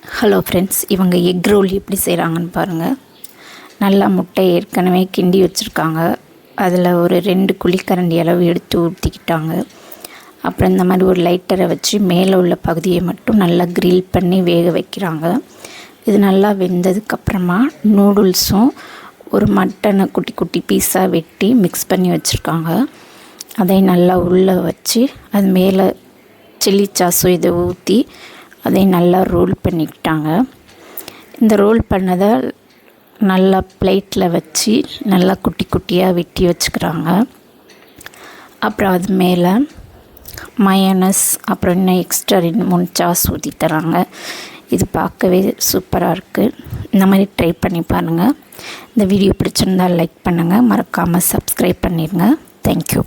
Hello friends, இவங்க egg role எப்படி செய்கிறாங்கன்னு பாருங்கள். நல்லா முட்டை ஏற்கனவே கிண்டி வச்சுருக்காங்க. அதில் ஒரு 2 குழிக்கரண்டி அளவு எடுத்து ஊற்றிக்கிட்டாங்க. அப்புறம் இந்த மாதிரி ஒரு லைட்டரை வச்சு மேலே உள்ள பகுதியை மட்டும் நல்லா கிரில் பண்ணி வேக வைக்கிறாங்க. இது நல்லா வெந்ததுக்கப்புறமா நூடுல்ஸும் ஒரு மட்டனை குட்டி குட்டி பீஸாக வெட்டி மிக்ஸ் பண்ணி வச்சுருக்காங்க. அதை நல்லா உள்ளே வச்சு அது மேலே சில்லி சாஸும் இதை ஊற்றி அதை நல்லா ரோல் பண்ணிக்கிட்டாங்க. இந்த ரோல் பண்ணதை நல்லா பிளேட்டில் வச்சு நல்லா குட்டி குட்டியாக வெட்டி வச்சுக்கிறாங்க. அப்புறம் அது மேலே மயோனஸ் அப்புறம் இன்னும் எக்ஸ்ட்ரா 2-3 சாஸ் ஊற்றி தராங்க. இது பார்க்கவே சூப்பராக இருக்குது. இந்த மாதிரி ட்ரை பண்ணி பாருங்கள். இந்த வீடியோ பிடிச்சிருந்தால் லைக் பண்ணுங்கள், மறக்காமல் சப்ஸ்கிரைப் பண்ணிடுங்க. தேங்க்யூ.